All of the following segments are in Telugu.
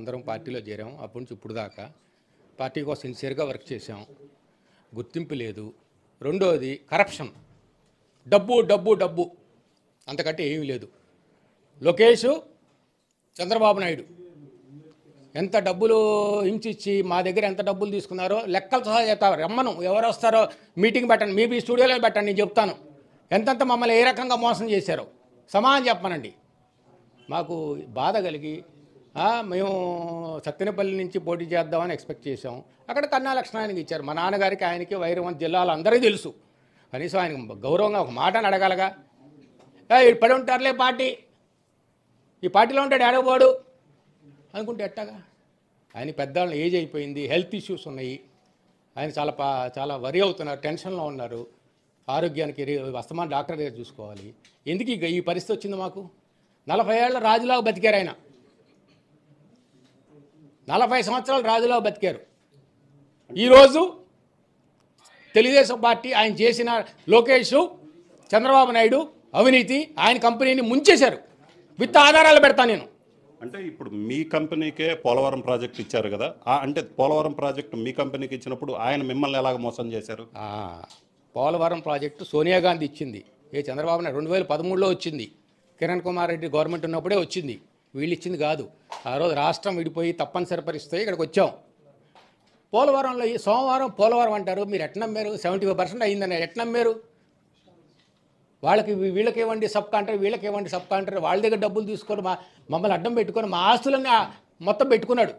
అందరం పార్టీలో చేరాం. అప్పటి నుంచి ఇప్పుడు దాకా పార్టీ కోసం సిన్సియర్గా వర్క్ చేసాం. గుర్తింపు లేదు. రెండోది కరప్షన్, డబ్బు డబ్బు డబ్బు, అంతకంటే ఏమీ లేదు. లోకేష్, చంద్రబాబు నాయుడు ఎంత డబ్బులు హించిచ్చి మా దగ్గర ఎంత డబ్బులు తీసుకున్నారో లెక్కలు సహా చెప్తారు. రమ్మను, ఎవరు వస్తారో మీటింగ్ పెట్టండి, మీ స్టూడియోలో పెట్టండి, నేను చెప్తాను ఎంతంత మమ్మల్ని ఏ రకంగా మోసం చేశారో సమానం చెప్పమనండి. మాకు బాధ కలిగి మేము సత్తెనపల్లి నుంచి పోటీ చేద్దామని ఎక్స్పెక్ట్ చేసాం. అక్కడ కన్నా లక్ష్మణానికి ఇచ్చారు. మా నాన్నగారికి ఆయనకి వైరవంత జిల్లాలో అందరికీ తెలుసు. కనీసం ఆయన గౌరవంగా ఒక మాటని అడగలగా. పడి ఉంటారులే పార్టీ, ఈ పార్టీలో ఉంటాడు ఏడవబోడు అనుకుంటే ఎట్టాగా. ఆయన పెద్దవాళ్ళ ఏజ్ అయిపోయింది, హెల్త్ ఇష్యూస్ ఉన్నాయి, ఆయన చాలా వరి అవుతున్నారు, టెన్షన్లో ఉన్నారు, ఆరోగ్యానికి వస్తమాన డాక్టర్ దగ్గర చూసుకోవాలి. ఎందుకు ఈ పరిస్థితి వచ్చింది మాకు? 40 ఏళ్ళ రాజులాగా బతికారు ఆయన, 40 సంవత్సరాలు రాజులాగా బతికారు. ఈరోజు తెలుగుదేశం పార్టీ ఆయన చేసిన లోకేష్, చంద్రబాబు నాయుడు అవినీతి ఆయన కంపెనీని ముంచేశారు. విత్ ఆధారాలు పెడతాను నేను. అంటే ఇప్పుడు మీ కంపెనీకే పోలవరం ప్రాజెక్ట్ ఇచ్చారు కదా, అంటే పోలవరం ప్రాజెక్టు మీ కంపెనీకి ఇచ్చినప్పుడు ఆయన మిమ్మల్ని ఎలాగ మోసం చేశారు? పోలవరం ప్రాజెక్టు సోనియా గాంధీ ఇచ్చింది. చంద్రబాబు నాయుడు 2013లో వచ్చింది. కిరణ్ కుమార్ రెడ్డి గవర్నమెంట్ ఉన్నప్పుడే వచ్చింది, వీళ్ళు ఇచ్చింది కాదు. ఆ రోజు రాష్ట్రం విడిపోయి తప్పనిసరి పరిస్థితి ఇక్కడికి వచ్చాం. పోలవరంలో సోమవారం పోలవరం అంటారు, మీరు ఎట్లా నమ్మారు? 75% అయిందని ఎట్లా నమ్మారు? వీళ్ళకి ఇవ్వండి సబ్ కాంట్రాక్ట్, వీళ్ళకి ఇవ్వండి సబ్ కాంట్రాక్ట్, వాళ్ళ దగ్గర డబ్బులు తీసుకొని మమ్మల్ని అడ్డం పెట్టుకొని మా ఆస్తులన్నీ మొత్తం పెట్టుకున్నాడు.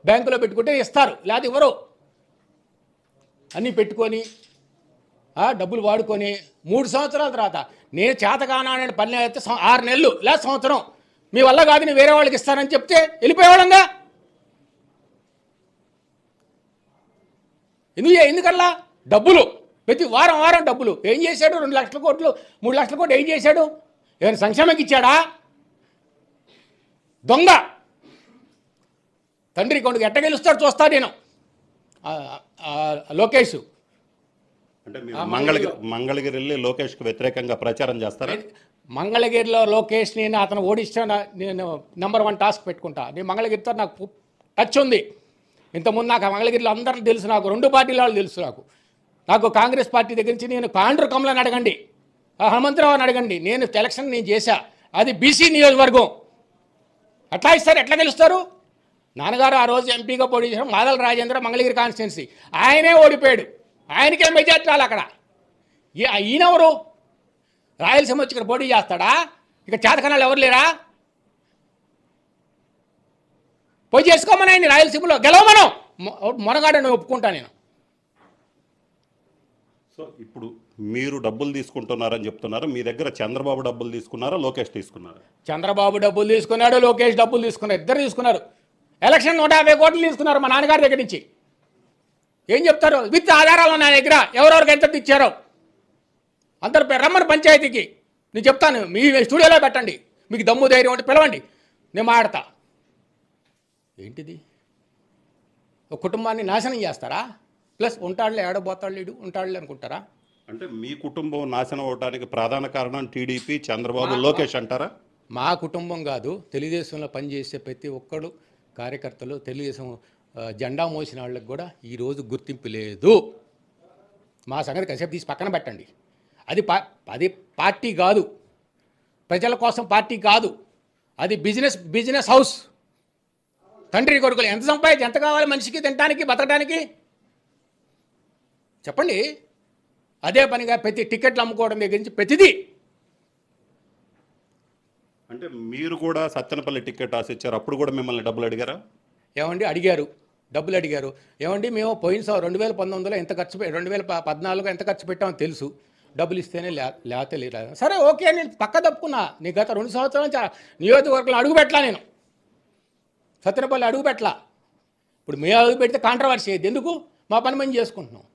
బ్యాంకులో పెట్టుకుంటే ఇస్తారు, లేకపోతే ఇవ్వరు. అన్నీ పెట్టుకొని డబ్బులు వాడుకొని 3 సంవత్సరాల తర్వాత నేను చేతకానని పని అయితే 6 నెలలు లేదా సంవత్సరం మీ వల్ల కాదు నేను వేరే వాళ్ళకి ఇస్తానని చెప్తే వెళ్ళిపోయేవాళ్ళంగా. ఎందుకల్లా డబ్బులు ప్రతి వారం డబ్బులు ఏం చేశాడు? 2 లక్షల కోట్లు 3 లక్షల కోట్లు ఏం చేశాడు? ఏమైనా సంక్షేమకి ఇచ్చాడా? దొంగ తండ్రి కొడుకు ఎట్ట గెలుస్తాడు చూస్తా నేను. లోకేష్ అంటే మంగళగిరి వెళ్ళి లోకేష్కి వ్యతిరేకంగా ప్రచారం చేస్తారా? మంగళగిరిలో లోకేష్ నేను అతను ఓడిస్తే నేను #1 టాస్క్ పెట్టుకుంటా. నేను మంగళగిరితో నాకు టచ్ ఉంది. ఇంతకుముందు నాకు మంగళగిరిలో అందరిని తెలుసు, నాకు 2 పార్టీల వాళ్ళు తెలుసు. నాకు కాంగ్రెస్ పార్టీ దగ్గర నుంచి నేను కాండ్రు కమలని అడగండి, హనుమంతరావుని అడగండి, నేను ఎలక్షన్ నేను చేశా. అది బీసీ నియోజకవర్గం. అట్లా ఇస్తారు, ఎట్లా గెలుస్తారు? నాన్నగారు ఆ రోజు ఎంపీగా పోటీ చేశారు, మాదల రాజేంద్ర మంగళగిరి కాన్స్టిట్యున్సీ, ఆయనే ఓడిపోయాడు. ఆయనకే మెజార్టీ రాలి అక్కడ. ఈయనెవరు? రాయలసీమ వచ్చి ఇక్కడ పోటీ చేస్తాడా? ఇక చేతకనాలు ఎవరు లేరా? పోయి చేసుకోమని ఆయన రాయలసీమలో గెలవమను, మొనగాడని ఒప్పుకుంటా నేను. సో ఇప్పుడు మీరు డబ్బులు తీసుకుంటున్నారని చెప్తున్నారు, మీ దగ్గర చంద్రబాబు డబ్బులు తీసుకున్నారా, లోకేష్ తీసుకున్నారా? చంద్రబాబు డబ్బులు తీసుకున్నాడు, లోకేష్ డబ్బులు తీసుకున్నారు, ఇద్దరు తీసుకున్నారు. ఎలక్షన్ 150 కోట్లు తీసుకున్నారు మా నాన్నగారి దగ్గర నుంచి. ఏం చెప్తారు? విత్ ఆధారాలు నా దగ్గర ఎవరెవరికి ఎంత ఇచ్చారో అందరు రమ్మని పంచాయతీకి నేను చెప్తాను. మీ స్టూడియోలో పెట్టండి, మీకు దమ్ము ధైర్యం ఉంటే పిలవండి, నేను మాడతా. ఏంటిది? ఒక కుటుంబాన్ని నాశనం చేస్తారా? ప్లస్ ఉంటాడులే ఏడబోతాడు ఉంటాడులే అనుకుంటారా? అంటే మీ కుటుంబం నాశనం అవడానికి ప్రధాన కారణం టీడీపీ, చంద్రబాబు, లోకేష్ అంటారా? మా కుటుంబం కాదు, తెలుగుదేశంలో పనిచేసే ప్రతి ఒక్కడు కార్యకర్తలు, తెలుగుదేశం జెండా మోసిన వాళ్ళకి కూడా ఈరోజు గుర్తింపు లేదు. మా సంగతి కాసేపు తీసి పక్కన పెట్టండి. అది పార్టీ కాదు, ప్రజల కోసం పార్టీ కాదు, అది బిజినెస్ హౌస్. తండ్రి కొడుకులు ఎంత సంపాదించి ఎంత కావాలి మనిషికి తినడానికి బతకడానికి చెప్పండి. అదే పనిగా ప్రతి టికెట్లు అమ్ముకోవడం దగ్గర నుంచి ప్రతిదీ. అంటే మీరు కూడా సత్తెనపల్లి టికెట్ ఆశించారు, అప్పుడు కూడా మిమ్మల్ని డబ్బులు అడిగారా? ఏమండి అడిగారు, డబ్బులు అడిగారు. ఏమండి మేము పోయిన 2019లో ఎంత ఖర్చు 2014 ఎంత ఖర్చు పెట్టామో తెలుసు, డబ్బులు ఇస్తేనే లేకపోతే లేదా. సరే ఓకే, నేను పక్క తప్పుకున్నా. నీ గత 2 సంవత్సరాల నుంచి నియోజకవర్గంలో అడుగు పెట్టలా, నేను సత్తెనపల్లి అడుగు పెట్టలా. ఇప్పుడు మేము అడుగు పెడితే కాంట్రవర్సీ అయ్యింది. ఎందుకు? మా పని మేము చేసుకుంటున్నాం.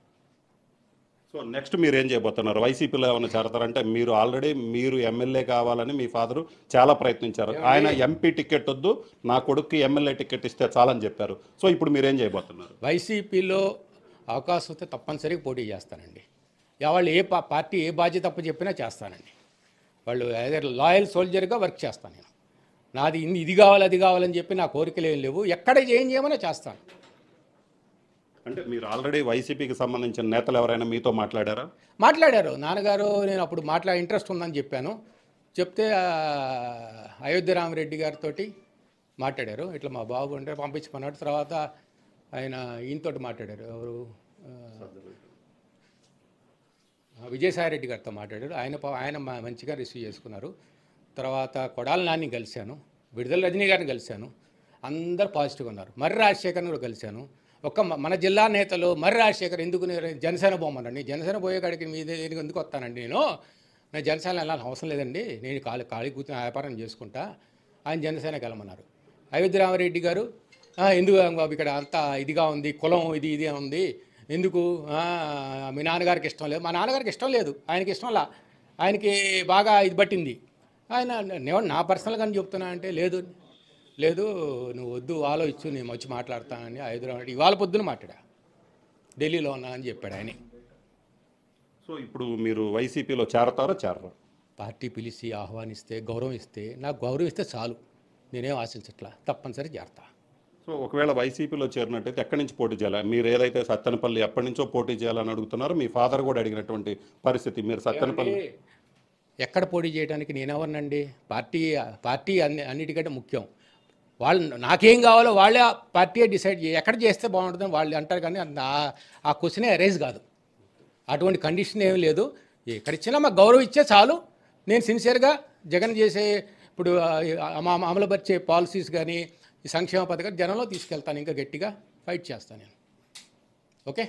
సో నెక్స్ట్ మీరు ఏం చేయబోతున్నారు? వైసీపీలో ఏమైనా చేరతారంటే మీరు ఆల్రెడీ మీరు ఎమ్మెల్యే కావాలని మీ ఫాదరు చాలా ప్రయత్నించారు. ఆయన ఎంపీ టికెట్ వద్దు, నా కొడుక్కి ఎమ్మెల్యే టికెట్ ఇస్తే చాలని చెప్పారు. సో ఇప్పుడు మీరేం చేయబోతున్నారు? వైసీపీలో అవకాశం వస్తే తప్పనిసరిగా పోటీ చేస్తానండి. వాళ్ళు పార్టీ ఏ బాధ్యత తప్పు చెప్పినా చేస్తానండి. వాళ్ళు లాయల్ సోల్జర్గా వర్క్ చేస్తాను నేను. నాది ఇది కావాలి అది కావాలని చెప్పి నా కోరికలు ఏం లేవు. ఎక్కడ ఏం చేయమన్నా చేస్తాను. అంటే మీరు ఆల్రెడీ వైసీపీకి సంబంధించిన నేతలు ఎవరైనా మీతో మాట్లాడారా? మాట్లాడారు నాన్నగారు. నేను అప్పుడు ఇంట్రెస్ట్ ఉందని చెప్పాను. చెప్తే అయోధ్య రామరెడ్డి గారితో మాట్లాడారు. ఇట్లా మా బాబు అంటే పంపించుకున్నాడు. తర్వాత ఆయన ఈయనతో మాట్లాడారు. ఎవరు విజయసాయిరెడ్డి గారితో మాట్లాడారు. ఆయన మంచిగా రిసీవ్ చేసుకున్నారు. తర్వాత కొడాల నాని కలిశాను, విడుదల రజనీ గారిని కలిశాను. అందరు పాజిటివ్గా ఉన్నారు. మర్రి రాజశేఖర్ని కూడా కలిశాను. మన జిల్లా నేతలు మర్రి రాజశేఖర్ ఎందుకు జనసేన పోమనండి, జనసేన పోయేకాడికి మీ దగ్గరికి ఎందుకు వస్తానండి, నేను జనసేన వెళ్ళాల్సిన అవసరం లేదండి, నేను ఖాళీ కూర్చొని వ్యాపారం చేసుకుంటా, ఆయన జనసేనకి వెళ్ళమన్నారు. అయోధ్య రామరెడ్డి గారు ఎందుకు బాబు ఇక్కడ అంతా ఇదిగా ఉంది, కులం ఇది ఉంది, ఎందుకు మీ నాన్నగారికి ఇష్టం లేదు. మా నాన్నగారికి ఇష్టం లేదు, ఆయనకి ఇష్టంలా, ఆయనకి బాగా ఇది పట్టింది. ఆయన నేను నా పర్సనల్గా చెప్తున్నా అంటే లేదు నువ్వు వద్దు ఆలోచించు, నేను వచ్చి మాట్లాడతానని హైదరాబాద్ ఇవాళ పొద్దున మాట్లాడా, ఢిల్లీలో ఉన్నా అని చెప్పాడు ఆయన. సో ఇప్పుడు మీరు వైసీపీలో చేరతారో చేరరా? పార్టీ పిలిచి ఆహ్వానిస్తే గౌరవం ఇస్తే, నాకు గౌరవం ఇస్తే చాలు, నేనేం ఆశించట్లా, తప్పనిసరి చేరతా. సో ఒకవేళ వైసీపీలో చేరినట్టయితే ఎక్కడి నుంచి పోటీ చేయాలి? మీరు ఏదైతే సత్తెనపల్లి ఎప్పటి నుంచో పోటీ చేయాలని అడుగుతున్నారో మీ ఫాదర్ కూడా అడిగినటువంటి పరిస్థితి. మీరు సత్తెనపల్లి ఎక్కడ పోటీ చేయడానికి నేనెవరినండి? పార్టీ అన్నిటికంటే ముఖ్యం. వాళ్ళు నాకేం కావాలో వాళ్ళే పార్టీ డిసైడ్ ఎక్కడ చేస్తే బాగుంటుందని వాళ్ళు అంటారు. కానీ ఆ క్వశ్చనే రైజ్ కాదు, అటువంటి కండిషన్ ఏమీ లేదు. ఎక్కడ ఇచ్చినా మాకు గౌరవం ఇచ్చే చాలు. నేను సిన్సియర్గా జగన్ చేసే ఇప్పుడు అమలుపరిచే పాలసీస్ కానీ ఈ సంక్షేమ పథకాలు జనంలో తీసుకెళ్తాను, ఇంకా గట్టిగా ఫైట్ చేస్తాను నేను. ఓకే.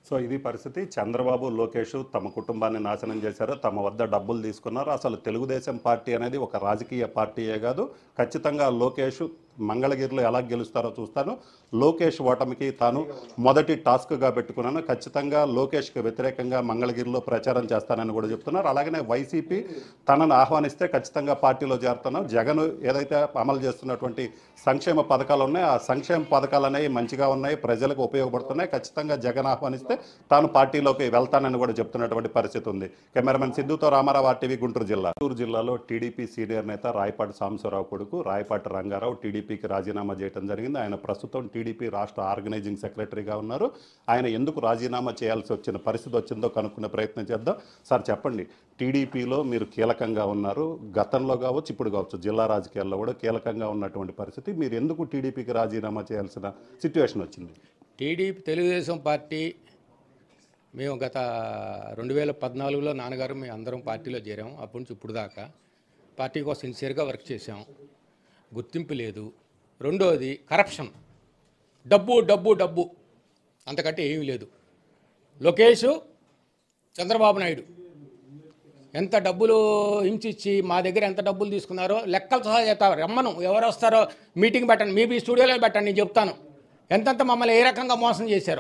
సో ఇది పరిస్థితి. చంద్రబాబు లోకేష్ తమ కుటుంబాన్ని నాశనం చేశారు, తమ వద్ద డబ్బులు తీసుకున్నారు. అసలు తెలుగుదేశం పార్టీ అనేది ఒక రాజకీయ పార్టీయే కాదు. ఖచ్చితంగా లోకేష్ మంగళగిరిలో ఎలా గెలుస్తారో చూస్తాను. లోకేష్ ఓటమికి తాను మొదటి టాస్క్గా పెట్టుకున్నాను. ఖచ్చితంగా లోకేష్కి వ్యతిరేకంగా మంగళగిరిలో ప్రచారం చేస్తానని కూడా చెప్తున్నారు. అలాగనే వైసీపీ తనను ఆహ్వానిస్తే ఖచ్చితంగా పార్టీలో చేరుతాను. జగన్ ఏదైతే అమలు చేస్తున్నటువంటి సంక్షేమ పథకాలు ఉన్నాయో ఆ సంక్షేమ పథకాలు అనేవి మంచిగా ఉన్నాయి, ప్రజలకు ఉపయోగపడుతున్నాయి. ఖచ్చితంగా జగన్ ఆహ్వానిస్తే తాను పార్టీలోకి వెళ్తానని కూడా చెప్తున్నటువంటి పరిస్థితి ఉంది. కెమెరామెన్ సిద్ధుతో రామారావు, RTV, గుంటూరు జిల్లా. గుంటూరు జిల్లాలో టీడీపీ సీనియర్ నేత రాయపాటి సాంబశివరావు కొడుకు రాయపాటి రంగారావు టీడీపీకి రాజీనామా చేయడం జరిగింది. ఆయన ప్రస్తుతం టీడీపీ రాష్ట్ర ఆర్గనైజింగ్ సెక్రటరీగా ఉన్నారు. ఆయన ఎందుకు రాజీనామా చేయాల్సి వచ్చిన పరిస్థితి వచ్చిందో కనుక్కునే ప్రయత్నం చేద్దాం. సార్ చెప్పండి, టీడీపీలో మీరు కీలకంగా ఉన్నారు, గతంలో కావచ్చు ఇప్పుడు కావచ్చు జిల్లా రాజకీయాల్లో కూడా కీలకంగా ఉన్నటువంటి పరిస్థితి. మీరు ఎందుకు టీడీపీకి రాజీనామా చేయాల్సిన సిచ్యువేషన్ వచ్చింది? తెలుగుదేశం పార్టీ మేము గత 2014లో నాన్నగారు మేము అందరం పార్టీలో చేరాము. అప్పటి నుంచి ఇప్పుడు దాకా పార్టీ కోసం సిన్సియర్గా వర్క్ చేసాం. గుర్తింపు లేదు. రెండోది కరప్షన్, డబ్బు అంతకంటే ఏమీ లేదు. లోకేష్, చంద్రబాబు నాయుడు ఎంత డబ్బులు హింసిచ్చి మా దగ్గర ఎంత డబ్బులు తీసుకున్నారో లెక్కలు సహా చెప్తారు. రమ్మను, ఎవరు వస్తారో మీటింగ్ పెట్టండి, మీ స్టూడియోలో పెట్టండి, నేను చెప్తాను ఎంతెంత మమ్మల్ని ఏ రకంగా మోసం చేశారో.